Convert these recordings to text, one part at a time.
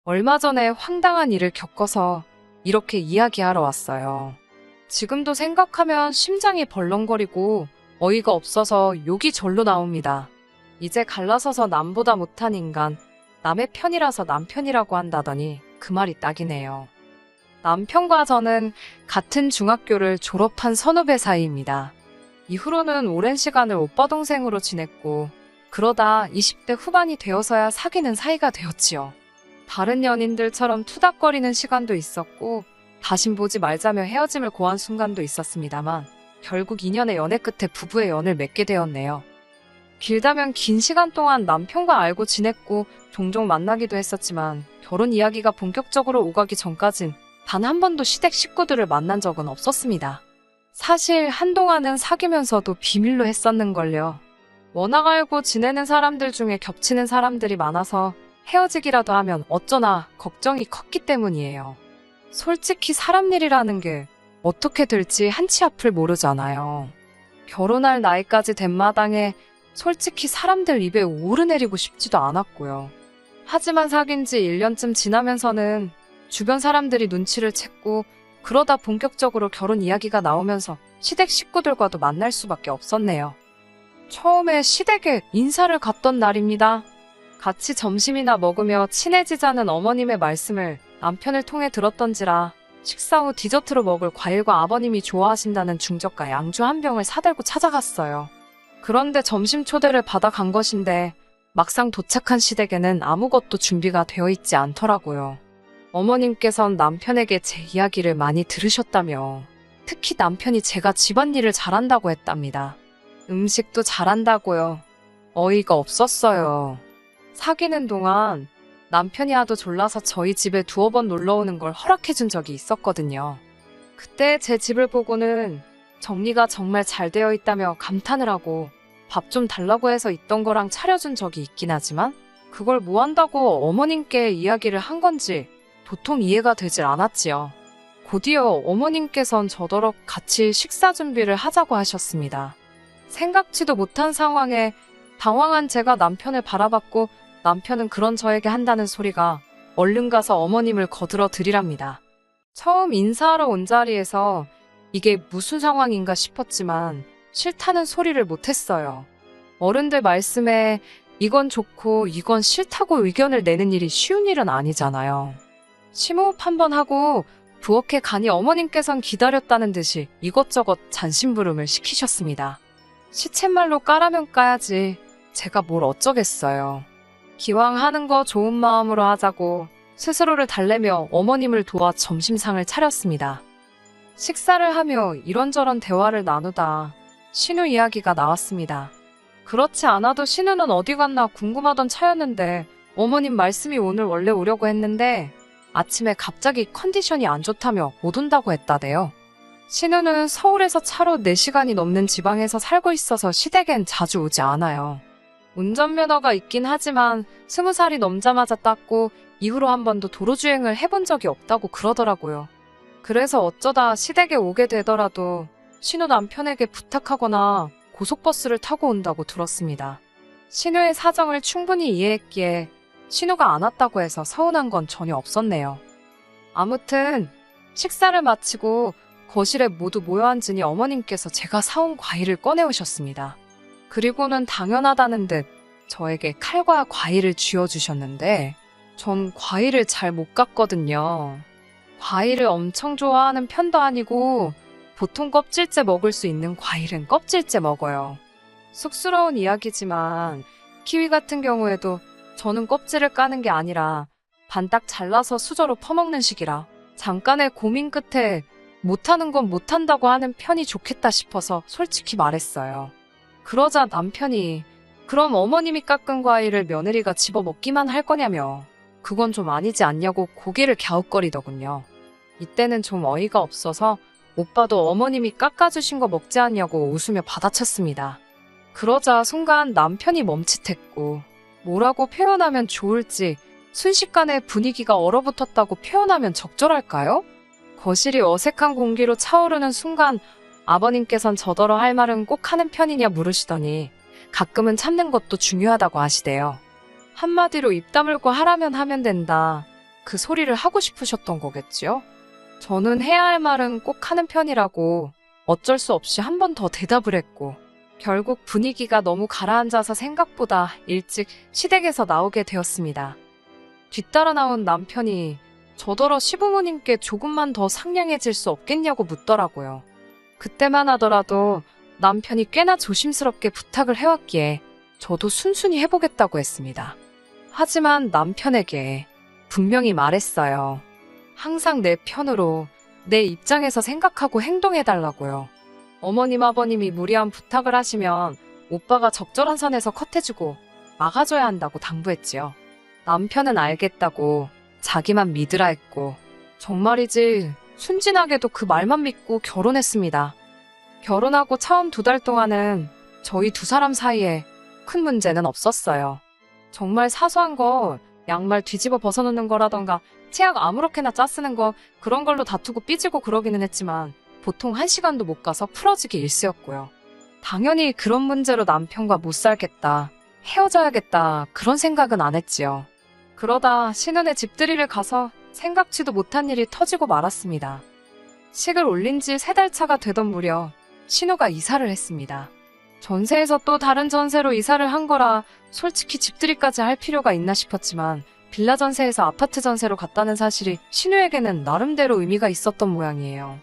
얼마 전에 황당한 일을 겪어서 이렇게 이야기하러 왔어요. 지금도 생각하면 심장이 벌렁거리고 어이가 없어서 욕이 절로 나옵니다. 이제 갈라서서 남보다 못한 인간, 남의 편이라서 남편이라고 한다더니 그 말이 딱이네요. 남편과 저는 같은 중학교를 졸업한 선후배 사이입니다. 이후로는 오랜 시간을 오빠 동생으로 지냈고 그러다 20대 후반이 되어서야 사귀는 사이가 되었지요. 다른 연인들처럼 투닥거리는 시간도 있었고 다신 보지 말자며 헤어짐을 고한 순간도 있었습니다만 결국 2년의 연애 끝에 부부의 연을 맺게 되었네요. 길다면 긴 시간 동안 남편과 알고 지냈고 종종 만나기도 했었지만 결혼 이야기가 본격적으로 오가기 전까진 단 한 번도 시댁 식구들을 만난 적은 없었습니다. 사실 한동안은 사귀면서도 비밀로 했었는걸요. 워낙 알고 지내는 사람들 중에 겹치는 사람들이 많아서 헤어지기라도 하면 어쩌나 걱정이 컸기 때문이에요. 솔직히 사람 일이라는 게 어떻게 될지 한치 앞을 모르잖아요. 결혼할 나이까지 된 마당에 솔직히 사람들 입에 오르내리고 싶지도 않았고요. 하지만 사귄 지 1년쯤 지나면서는 주변 사람들이 눈치를 챘고 그러다 본격적으로 결혼 이야기가 나오면서 시댁 식구들과도 만날 수밖에 없었네요. 처음에 시댁에 인사를 갔던 날입니다. 같이 점심이나 먹으며 친해지자는 어머님의 말씀을 남편을 통해 들었던지라 식사 후 디저트로 먹을 과일과 아버님이 좋아하신다는 중저가 양주 한 병을 사들고 찾아갔어요. 그런데 점심 초대를 받아 간 것인데 막상 도착한 시댁에는 아무것도 준비가 되어 있지 않더라고요. 어머님께선 남편에게 제 이야기를 많이 들으셨다며 특히 남편이 제가 집안일을 잘한다고 했답니다. 음식도 잘한다고요. 어이가 없었어요. 사귀는 동안 남편이 하도 졸라서 저희 집에 두어 번 놀러오는 걸 허락해준 적이 있었거든요. 그때 제 집을 보고는 정리가 정말 잘 되어 있다며 감탄을 하고 밥 좀 달라고 해서 있던 거랑 차려준 적이 있긴 하지만 그걸 뭐 한다고 어머님께 이야기를 한 건지 도통 이해가 되질 않았지요. 곧이어 어머님께선 저더러 같이 식사 준비를 하자고 하셨습니다. 생각지도 못한 상황에 당황한 제가 남편을 바라봤고 남편은 그런 저에게 한다는 소리가 얼른 가서 어머님을 거들어 드리랍니다. 처음 인사하러 온 자리에서 이게 무슨 상황인가 싶었지만 싫다는 소리를 못했어요. 어른들 말씀에 이건 좋고 이건 싫다고 의견을 내는 일이 쉬운 일은 아니잖아요. 심호흡 한번 하고 부엌에 가니 어머님께선 기다렸다는 듯이 이것저것 잔심부름을 시키셨습니다. 시쳇말로 까라면 까야지 제가 뭘 어쩌겠어요. 기왕 하는 거 좋은 마음으로 하자고 스스로를 달래며 어머님을 도와 점심상을 차렸습니다. 식사를 하며 이런저런 대화를 나누다 신우 이야기가 나왔습니다. 그렇지 않아도 신우는 어디 갔나 궁금하던 차였는데 어머님 말씀이 오늘 원래 오려고 했는데 아침에 갑자기 컨디션이 안 좋다며 못 온다고 했다대요. 신우는 서울에서 차로 4시간이 넘는 지방에서 살고 있어서 시댁엔 자주 오지 않아요. 운전면허가 있긴 하지만 20살이 넘자마자 땄고 이후로 한 번도 도로주행을 해본 적이 없다고 그러더라고요. 그래서 어쩌다 시댁에 오게 되더라도 신우 남편에게 부탁하거나 고속버스를 타고 온다고 들었습니다. 신우의 사정을 충분히 이해했기에 신우가 안 왔다고 해서 서운한 건 전혀 없었네요. 아무튼 식사를 마치고 거실에 모두 모여 앉으니 어머님께서 제가 사온 과일을 꺼내오셨습니다. 그리고는 당연하다는 듯 저에게 칼과 과일을 쥐어주셨는데 전 과일을 잘 못 갖거든요. 과일을 엄청 좋아하는 편도 아니고 보통 껍질째 먹을 수 있는 과일은 껍질째 먹어요. 쑥스러운 이야기지만 키위 같은 경우에도 저는 껍질을 까는 게 아니라 반딱 잘라서 수저로 퍼먹는 식이라 잠깐의 고민 끝에 못하는 건 못한다고 하는 편이 좋겠다 싶어서 솔직히 말했어요. 그러자 남편이 그럼 어머님이 깎은 과일을 며느리가 집어먹기만 할 거냐며 그건 좀 아니지 않냐고 고개를 갸웃거리더군요. 이때는 좀 어이가 없어서 오빠도 어머님이 깎아주신 거 먹지 않냐고 웃으며 받아쳤습니다. 그러자 순간 남편이 멈칫했고 뭐라고 표현하면 좋을지 순식간에 분위기가 얼어붙었다고 표현하면 적절할까요? 거실이 어색한 공기로 차오르는 순간 아버님께선 저더러 할 말은 꼭 하는 편이냐 물으시더니 가끔은 참는 것도 중요하다고 하시대요. 한마디로 입 다물고 하라면 하면 된다. 그 소리를 하고 싶으셨던 거겠지요? 저는 해야 할 말은 꼭 하는 편이라고 어쩔 수 없이 한 번 더 대답을 했고, 결국 분위기가 너무 가라앉아서 생각보다 일찍 시댁에서 나오게 되었습니다. 뒤따라 나온 남편이 저더러 시부모님께 조금만 더 상냥해질 수 없겠냐고 묻더라고요. 그때만 하더라도 남편이 꽤나 조심스럽게 부탁을 해왔기에 저도 순순히 해보겠다고 했습니다. 하지만 남편에게 분명히 말했어요. 항상 내 편으로, 내 입장에서 생각하고 행동해달라고요. 어머님, 아버님이 무리한 부탁을 하시면 오빠가 적절한 선에서 컷해주고 막아줘야 한다고 당부했지요. 남편은 알겠다고 자기만 믿으라 했고, 정말이지 순진하게도 그 말만 믿고 결혼했습니다. 결혼하고 처음 2달 동안은 저희 2사람 사이에 큰 문제는 없었어요. 정말 사소한 거, 양말 뒤집어 벗어놓는 거라던가 치약 아무렇게나 짜쓰는 거, 그런 걸로 다투고 삐지고 그러기는 했지만 보통 1시간도 못 가서 풀어지기 일쑤였고요. 당연히 그런 문제로 남편과 못 살겠다, 헤어져야겠다, 그런 생각은 안 했지요. 그러다 신혼의 집들이를 가서 생각지도 못한 일이 터지고 말았습니다. 식을 올린 지 3달 차가 되던 무렵 신우가 이사를 했습니다. 전세에서 또 다른 전세로 이사를 한 거라 솔직히 집들이까지 할 필요가 있나 싶었지만, 빌라 전세에서 아파트 전세로 갔다는 사실이 신우에게는 나름대로 의미가 있었던 모양이에요.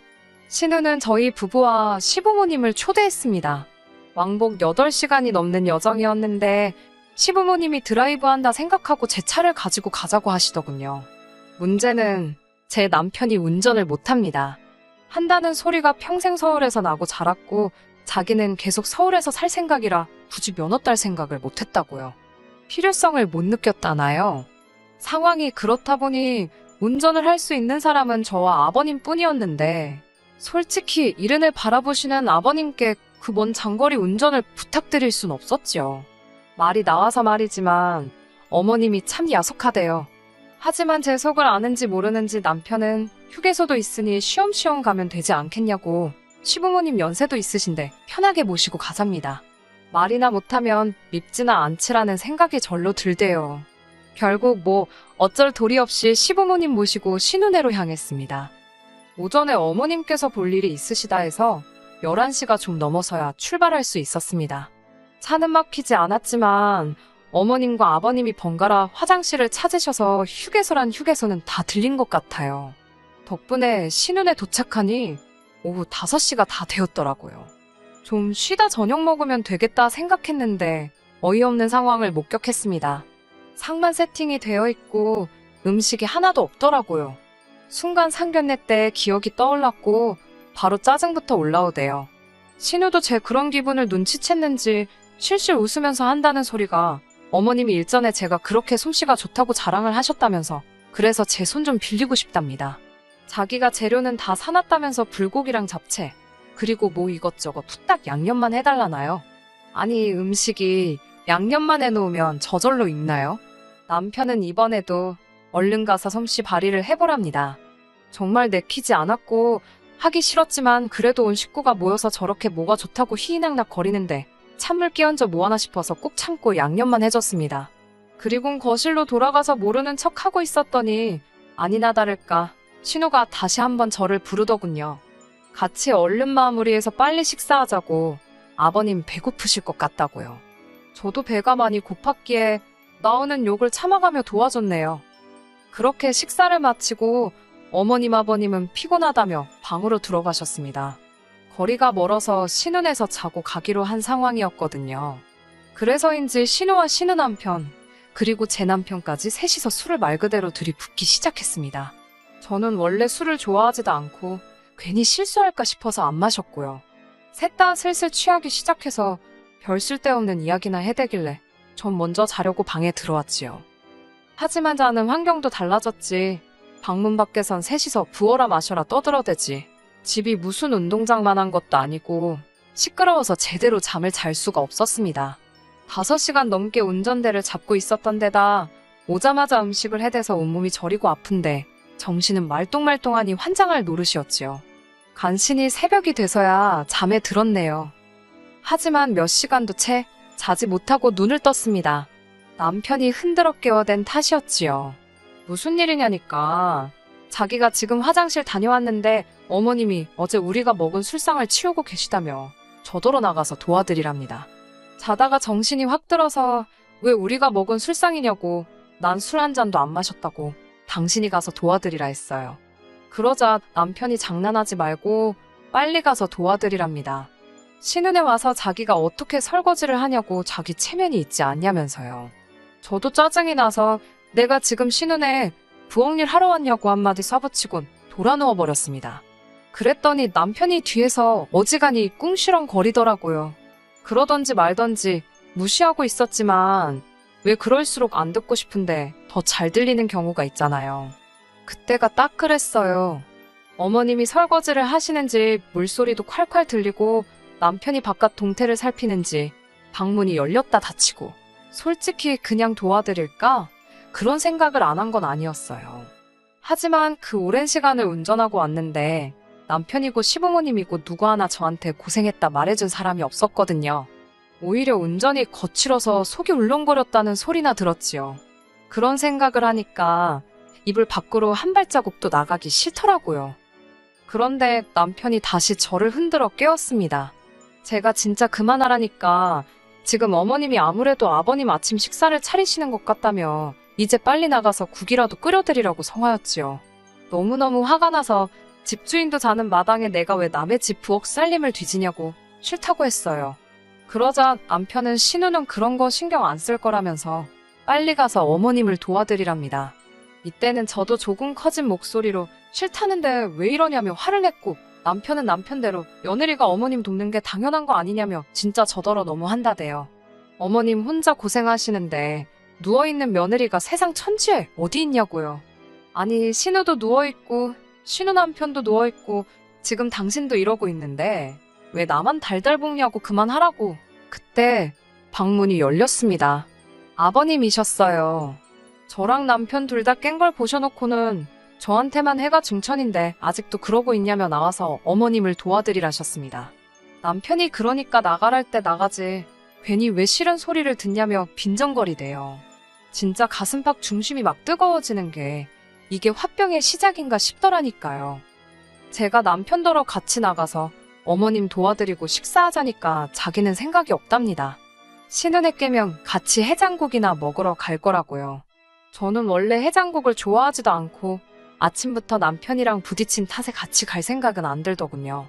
신우는 저희 부부와 시부모님을 초대했습니다. 왕복 8시간이 넘는 여정이었는데 시부모님이 드라이브한다 생각하고 제 차를 가지고 가자고 하시더군요. 문제는 제 남편이 운전을 못합니다. 한다는 소리가 평생 서울에서 나고 자랐고, 자기는 계속 서울에서 살 생각이라 굳이 면허 딸 생각을 못했다고요. 필요성을 못 느꼈다나요? 상황이 그렇다 보니 운전을 할 수 있는 사람은 저와 아버님 뿐이었는데, 솔직히 이른을 바라보시는 아버님께 그 먼 장거리 운전을 부탁드릴 순 없었지요. 말이 나와서 말이지만 어머님이 참 야속하대요. 하지만 제 속을 아는지 모르는지 남편은 휴게소도 있으니 쉬엄쉬엄 가면 되지 않겠냐고, 시부모님 연세도 있으신데 편하게 모시고 가잡니다. 말이나 못하면 밉지나 않지라는 생각이 절로 들대요. 결국 어쩔 도리 없이 시부모님 모시고 신우네로 향했습니다. 오전에 어머님께서 볼 일이 있으시다 해서 11시가 좀 넘어서야 출발할 수 있었습니다. 차는 막히지 않았지만 어머님과 아버님이 번갈아 화장실을 찾으셔서 휴게소란 휴게소는 다 들린 것 같아요. 덕분에 신운에 도착하니 오후 5시가 다 되었더라고요. 좀 쉬다 저녁 먹으면 되겠다 생각했는데 어이없는 상황을 목격했습니다. 상만 세팅이 되어 있고 음식이 하나도 없더라고요. 순간 상견례 때 기억이 떠올랐고 바로 짜증부터 올라오대요. 신우도 제 그런 기분을 눈치챘는지 실실 웃으면서 한다는 소리가, 어머님이 일전에 제가 그렇게 솜씨가 좋다고 자랑을 하셨다면서 그래서 제 손 좀 빌리고 싶답니다. 자기가 재료는 다 사놨다면서 불고기랑 잡채, 그리고 이것저것 후딱 양념만 해달라나요? 아니, 음식이 양념만 해놓으면 저절로 익나요? 남편은 이번에도 얼른 가서 솜씨 발휘를 해보랍니다. 정말 내키지 않았고 하기 싫었지만 그래도 온 식구가 모여서 저렇게 뭐가 좋다고 희희낙낙 거리는데 찬물 끼얹어 뭐하나 싶어서 꾹 참고 양념만 해줬습니다. 그리곤 거실로 돌아가서 모르는 척하고 있었더니 아니나 다를까 신우가 다시 한번 저를 부르더군요. 같이 얼른 마무리해서 빨리 식사하자고, 아버님 배고프실 것 같다고요. 저도 배가 많이 고팠기에 나오는 욕을 참아가며 도와줬네요. 그렇게 식사를 마치고 어머님 아버님은 피곤하다며 방으로 들어가셨습니다. 거리가 멀어서 신운에서 자고 가기로 한 상황이었거든요. 그래서인지 신우와 신우 남편, 그리고 제 남편까지 셋이서 술을 말 그대로 들이붓기 시작했습니다. 저는 원래 술을 좋아하지도 않고 괜히 실수할까 싶어서 안 마셨고요. 셋 다 슬슬 취하기 시작해서 별 쓸데없는 이야기나 해대길래 전 먼저 자려고 방에 들어왔지요. 하지만 자는 환경도 달라졌지. 방문 밖에선 셋이서 부어라 마셔라 떠들어대지. 집이 무슨 운동장만한 것도 아니고 시끄러워서 제대로 잠을 잘 수가 없었습니다. 5시간 넘게 운전대를 잡고 있었던 데다 오자마자 음식을 해대서 온몸이 저리고 아픈데 정신은 말똥말똥하니 환장할 노릇이었지요. 간신히 새벽이 돼서야 잠에 들었네요. 하지만 몇 시간도 채 자지 못하고 눈을 떴습니다. 남편이 흔들어 깨워댄 탓이었지요. 무슨 일이냐니까. 자기가 지금 화장실 다녀왔는데 어머님이 어제 우리가 먹은 술상을 치우고 계시다며 저더러 나가서 도와드리랍니다. 자다가 정신이 확 들어서 왜 우리가 먹은 술상이냐고, 난 술 한 잔도 안 마셨다고 당신이 가서 도와드리라 했어요. 그러자 남편이 장난하지 말고 빨리 가서 도와드리랍니다. 신혼에 와서 자기가 어떻게 설거지를 하냐고 자기 체면이 있지 않냐면서요. 저도 짜증이 나서 내가 지금 신혼에 부엌일 하러 왔냐고 한마디 쏴붙이곤 돌아 누워버렸습니다. 그랬더니 남편이 뒤에서 어지간히 꿍시렁 거리더라고요. 그러던지 말던지 무시하고 있었지만 왜 그럴수록 안 듣고 싶은데 더 잘 들리는 경우가 있잖아요. 그때가 딱 그랬어요. 어머님이 설거지를 하시는지 물소리도 콸콸 들리고 남편이 바깥 동태를 살피는지 방문이 열렸다 닫히고, 솔직히 그냥 도와드릴까? 그런 생각을 안 한 건 아니었어요. 하지만 그 오랜 시간을 운전하고 왔는데 남편이고 시부모님이고 누구 하나 저한테 고생했다 말해준 사람이 없었거든요. 오히려 운전이 거칠어서 속이 울렁거렸다는 소리나 들었지요. 그런 생각을 하니까 이불 밖으로 한 발자국도 나가기 싫더라고요. 그런데 남편이 다시 저를 흔들어 깨웠습니다. 제가 진짜 그만하라니까 지금 어머님이 아무래도 아버님 아침 식사를 차리시는 것 같다며 이제 빨리 나가서 국이라도 끓여드리라고 성하였지요. 너무너무 화가 나서 집주인도 자는 마당에 내가 왜 남의 집 부엌 살림을 뒤지냐고 싫다고 했어요. 그러자 남편은 신우는 그런 거 신경 안 쓸 거라면서 빨리 가서 어머님을 도와드리랍니다. 이때는 저도 조금 커진 목소리로 싫다는데 왜 이러냐며 화를 냈고, 남편은 남편대로 며느리가 어머님 돕는 게 당연한 거 아니냐며 진짜 저더러 너무 한다대요. 어머님 혼자 고생하시는데 누워있는 며느리가 세상 천지에 어디 있냐고요. 아니, 신우도 누워있고 신우 남편도 누워있고 지금 당신도 이러고 있는데 왜 나만 달달 볶냐고 그만하라고. 그때 방문이 열렸습니다. 아버님이셨어요. 저랑 남편 둘 다 깬 걸 보셔놓고는 저한테만 해가 중천인데 아직도 그러고 있냐며 나와서 어머님을 도와드리라셨습니다. 남편이 그러니까 나가랄 때 나가지 괜히 왜 싫은 소리를 듣냐며 빈정거리대요. 진짜 가슴팍 중심이 막 뜨거워지는 게 이게 화병의 시작인가 싶더라니까요. 제가 남편더러 같이 나가서 어머님 도와드리고 식사하자니까 자기는 생각이 없답니다. 신혼에 깨면 같이 해장국이나 먹으러 갈 거라고요. 저는 원래 해장국을 좋아하지도 않고 아침부터 남편이랑 부딪힌 탓에 같이 갈 생각은 안 들더군요.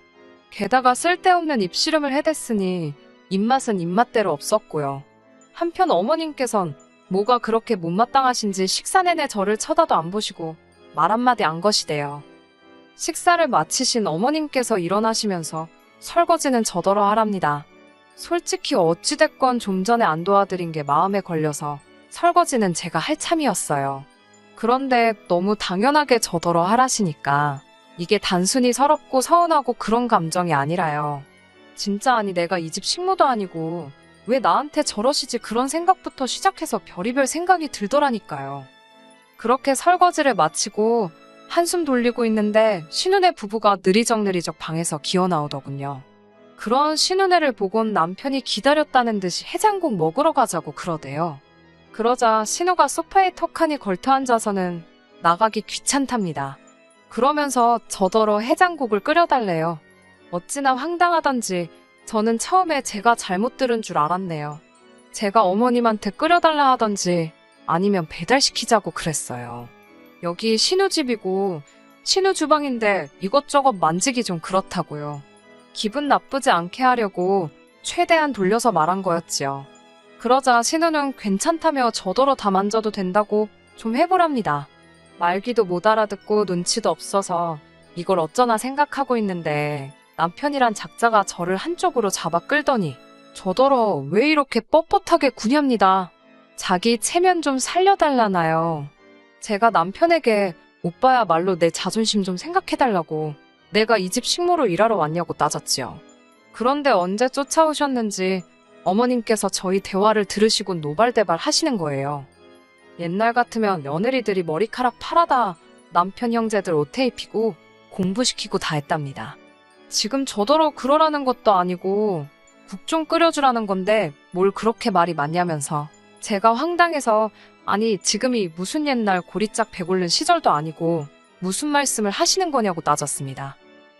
게다가 쓸데없는 입씨름을 해댔으니 입맛은 입맛대로 없었고요. 한편 어머님께선 뭐가 그렇게 못마땅하신지 식사 내내 저를 쳐다도 안 보시고 말 한마디 안 거시대요. 식사를 마치신 어머님께서 일어나시면서 설거지는 저더러 하랍니다. 솔직히 어찌됐건 좀 전에 안 도와드린 게 마음에 걸려서 설거지는 제가 할 참이었어요. 그런데 너무 당연하게 저더러 하라시니까 이게 단순히 서럽고 서운하고 그런 감정이 아니라요. 진짜 아니 내가 이 집 식모도 아니고 왜 나한테 저러시지 그런 생각부터 시작해서 별의별 생각이 들더라니까요. 그렇게 설거지를 마치고 한숨 돌리고 있는데 신우네 부부가 느리적느리적 방에서 기어나오더군요. 그런 신우네를 보곤 남편이 기다렸다는 듯이 해장국 먹으러 가자고 그러대요. 그러자 신우가 소파에 턱하니 걸터 앉아서는 나가기 귀찮답니다. 그러면서 저더러 해장국을 끓여달래요. 어찌나 황당하던지 저는 처음에 제가 잘못 들은 줄 알았네요. 제가 어머님한테 끓여달라 하던지 아니면 배달시키자고 그랬어요. 여기 신우 집이고 신우 주방인데 이것저것 만지기 좀 그렇다고요. 기분 나쁘지 않게 하려고 최대한 돌려서 말한 거였지요. 그러자 신우는 괜찮다며 저더러 다 만져도 된다고 좀 해보랍니다. 말귀도 못 알아듣고 눈치도 없어서 이걸 어쩌나 생각하고 있는데 남편이란 작자가 저를 한쪽으로 잡아 끌더니 저더러 왜 이렇게 뻣뻣하게 구냐입니다. 자기 체면 좀 살려달라나요. 제가 남편에게 오빠야말로 내 자존심 좀 생각해달라고 내가 이 집 식모로 일하러 왔냐고 따졌지요. 그런데 언제 쫓아오셨는지 어머님께서 저희 대화를 들으시고 노발대발 하시는 거예요. 옛날 같으면 며느리들이 머리카락 팔아다 남편 형제들 옷에 입히고 공부시키고 다 했답니다. 지금 저더러 그러라는 것도 아니고 국 좀 끓여주라는 건데 뭘 그렇게 말이 많냐면서 제가 황당해서 아니, 지금이 무슨 옛날 고리짝 배골른 시절도 아니고 무슨 말씀을 하시는 거냐고 따졌습니다.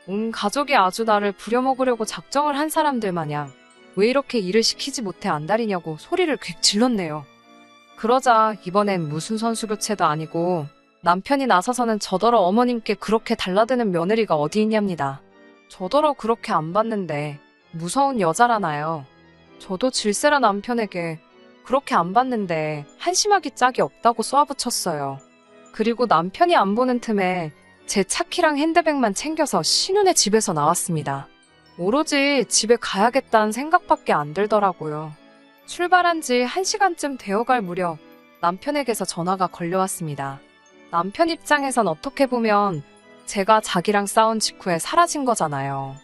온 가족이 아주 나를 부려먹으려고 작정을 한 사람들 마냥 왜 이렇게 일을 시키지 못해 안달이냐고 소리를 홱 질렀네요. 그러자 이번엔 무슨 선수 교체도 아니고 남편이 나서서는 저더러 어머님께 그렇게 달라드는 며느리가 어디 있냐입니다. 저더러 그렇게 안 봤는데 무서운 여자라나요. 저도 질세라 남편에게 그렇게 안 봤는데 한심하기 짝이 없다고 쏘아붙였어요. 그리고 남편이 안 보는 틈에 제 차키랑 핸드백만 챙겨서 신혼의 집에서 나왔습니다. 오로지 집에 가야겠다는 생각밖에 안 들더라고요. 출발한 지 1시간쯤 되어갈 무렵 남편에게서 전화가 걸려왔습니다. 남편 입장에선 어떻게 보면 제가 자기랑 싸운 직후에 사라진 거잖아요.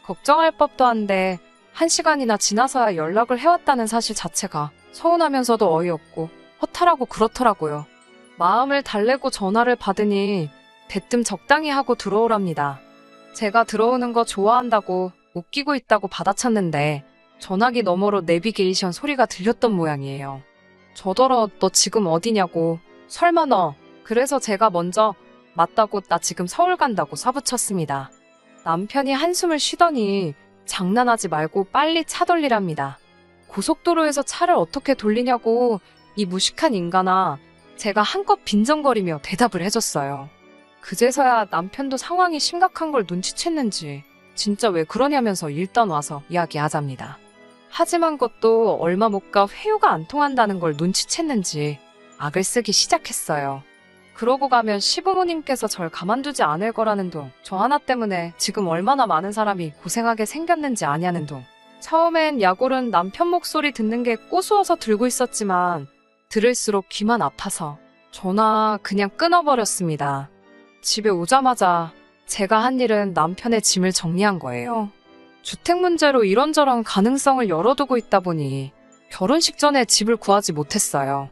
걱정할 법도 한데 1시간이나 지나서야 연락을 해왔다는 사실 자체가 서운하면서도 어이없고 허탈하고 그렇더라고요. 마음을 달래고 전화를 받으니 대뜸 적당히 하고 들어오랍니다. 제가 들어오는 거 좋아한다고 웃기고 있다고 받아쳤는데 전화기 너머로 내비게이션 소리가 들렸던 모양이에요. 저더러 너 지금 어디냐고. 설마 너. 그래서 제가 먼저 맞다고 나 지금 서울 간다고 쏴붙였습니다. 남편이 한숨을 쉬더니 장난하지 말고 빨리 차 돌리랍니다. 고속도로에서 차를 어떻게 돌리냐고 이 무식한 인간아. 제가 한껏 빈정거리며 대답을 해줬어요. 그제서야 남편도 상황이 심각한 걸 눈치챘는지 진짜 왜 그러냐면서 일단 와서 이야기하잡니다. 하지만 그것도 얼마 못 가 회유가 안 통한다는 걸 눈치챘는지 악을 쓰기 시작했어요. 그러고 가면 시부모님께서 절 가만두지 않을 거라는 둥, 저 하나 때문에 지금 얼마나 많은 사람이 고생하게 생겼는지 아냐는 둥. 처음엔 약올은 남편 목소리 듣는 게 꼬스워서 들고 있었지만 들을수록 귀만 아파서 전화 그냥 끊어버렸습니다. 집에 오자마자 제가 한 일은 남편의 짐을 정리한 거예요. 주택 문제로 이런저런 가능성을 열어두고 있다 보니 결혼식 전에 집을 구하지 못했어요.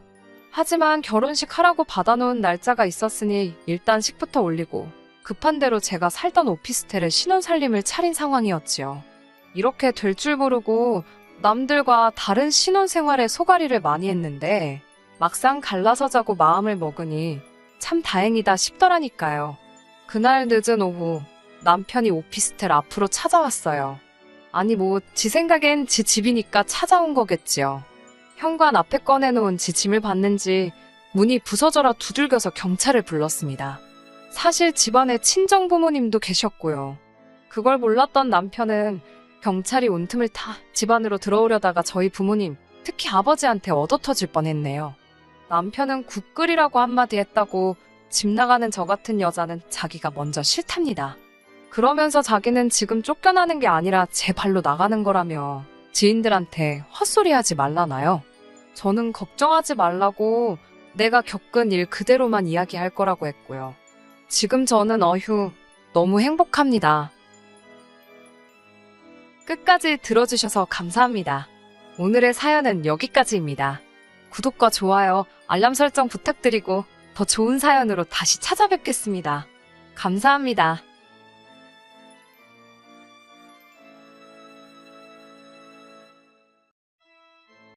하지만 결혼식 하라고 받아놓은 날짜가 있었으니 일단 식부터 올리고 급한 대로 제가 살던 오피스텔에 신혼살림을 차린 상황이었지요. 이렇게 될 줄 모르고 남들과 다른 신혼생활에 소가리를 많이 했는데 막상 갈라서 자고 마음을 먹으니 참 다행이다 싶더라니까요. 그날 늦은 오후 남편이 오피스텔 앞으로 찾아왔어요. 아니 지 생각엔 지 집이니까 찾아온 거겠지요. 현관 앞에 꺼내놓은 지 짐을 봤는지 문이 부서져라 두들겨서 경찰을 불렀습니다. 사실 집안에 친정 부모님도 계셨고요. 그걸 몰랐던 남편은 경찰이 온 틈을 타 집안으로 들어오려다가 저희 부모님, 특히 아버지한테 얻어터질 뻔했네요. 남편은 국 끓이라고 한마디 했다고 집 나가는 저 같은 여자는 자기가 먼저 싫답니다. 그러면서 자기는 지금 쫓겨나는 게 아니라 제 발로 나가는 거라며 지인들한테 헛소리하지 말라나요. 저는 걱정하지 말라고 내가 겪은 일 그대로만 이야기할 거라고 했고요. 지금 저는 너무 행복합니다. 끝까지 들어주셔서 감사합니다. 오늘의 사연은 여기까지입니다. 구독과 좋아요, 알람 설정 부탁드리고 더 좋은 사연으로 다시 찾아뵙겠습니다. 감사합니다.